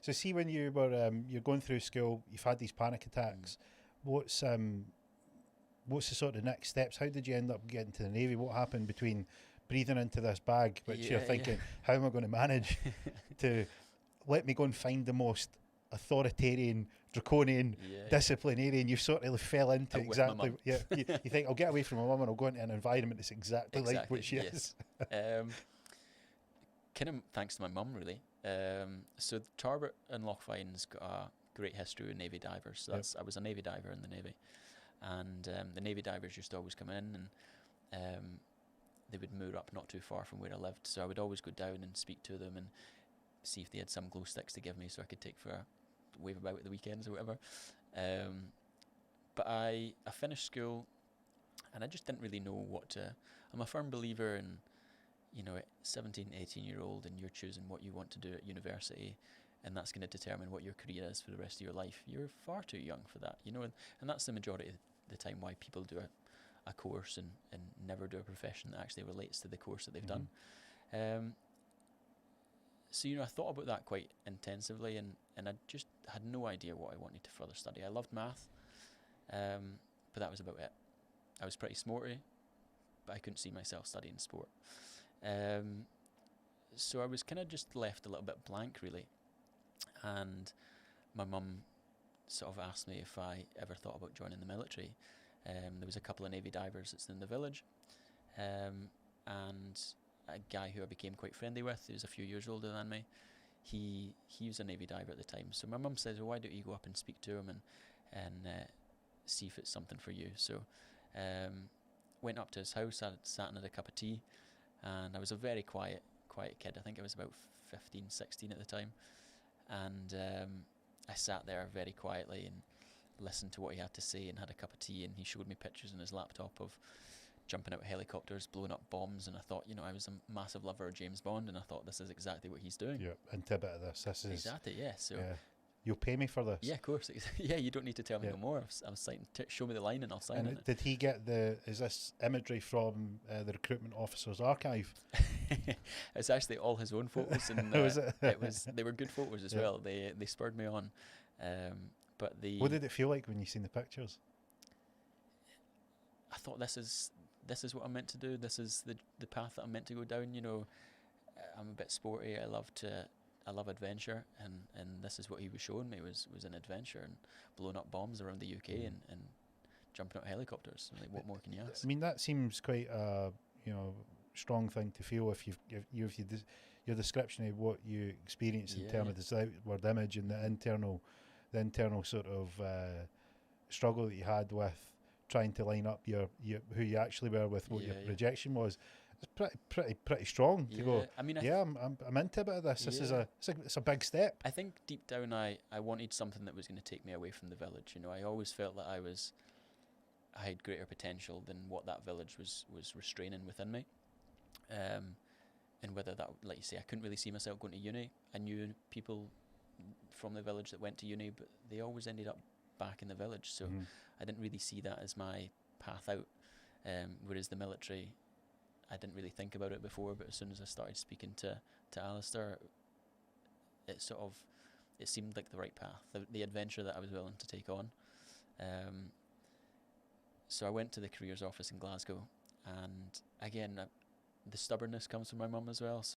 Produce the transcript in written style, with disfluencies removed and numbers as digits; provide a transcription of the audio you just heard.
So see, when you were you're going through school, you've had these panic attacks. What's what's the sort of next steps? How did you end up getting to the Navy? What happened between breathing into this bag, which you're thinking, how am I going to manage, to let me go and find the most authoritarian, draconian, disciplinarian? You sort of fell into exactly. Yeah, you think, I'll get away from my mum and I'll go into an environment that's exactly like what she is. Kind of thanks to my mum, really. So Tarbert and Lochfines got a great history with Navy divers. So I was a Navy diver in the Navy, and the Navy divers used to always come in, and they would moor up not too far from where I lived. So I would always go down and speak to them and see if they had some glow sticks to give me, so I could take for a wave about at the weekends or whatever. But I finished school, and I just didn't really know what to. I'm a firm believer in, 17, 18-year-old, and you're choosing what you want to do at university, and that's going to determine what your career is for the rest of your life. You're far too young for that, and that's the majority of the time why people do a course and never do a profession that actually relates to the course that they've done. So, I thought about that quite intensively, and I just had no idea what I wanted to further study. I loved math, but that was about it. I was pretty sporty, but I couldn't see myself studying sport. So I was kind of just left a little bit blank, really. And my mum sort of asked me if I ever thought about joining the military. There was a couple of Navy divers that's in the village, and a guy who I became quite friendly with, who was a few years older than me, he was a Navy diver at the time. So my mum says, well, why don't you go up and speak to him and see if it's something for you. So went up to his house, sat and had a cup of tea, and I was a very quiet kid. I think I was about 15, 16 at the time, and I sat there very quietly and listened to what he had to say and had a cup of tea, and he showed me pictures on his laptop of jumping out of helicopters, blowing up bombs, and I thought, I was a massive lover of James Bond, and I thought, this is exactly what he's doing. Yeah, into a bit of this. This is exactly, yeah. So you'll pay me for this. Yeah, of course. Yeah, you don't need to tell me no more. I'm signing. Show me the line, and I'll sign it. Did he get is this imagery from the recruitment officer's archive? It's actually all his own photos, and they were good photos as well. They spurred me on. But what did it feel like when you seen the pictures? I thought, this is what I'm meant to do. This is the path that I'm meant to go down. I'm a bit sporty. I love adventure, and this is what he was showing me was an adventure, and blowing up bombs around the UK and jumping out helicopters. Like, what more can you ask? I mean, that seems quite a strong thing to feel if your description of what you experienced in terms of this outward image and the internal sort of struggle that you had with trying to line up your who you actually were with what your projection was. It's pretty strong to go. I mean, I'm into a bit of this. This is it's a big step. I think deep down, I wanted something that was going to take me away from the village. I always felt that I had greater potential than what that village was restraining within me. And whether that, like you say, I couldn't really see myself going to uni. I knew people from the village that went to uni, but they always ended up back in the village. So I didn't really see that as my path out. Whereas the military, I didn't really think about it before, but as soon as I started speaking to Alistair, it seemed like the right path, the adventure that I was willing to take on. So I went to the careers office in Glasgow, and again, the stubbornness comes from my mum as well.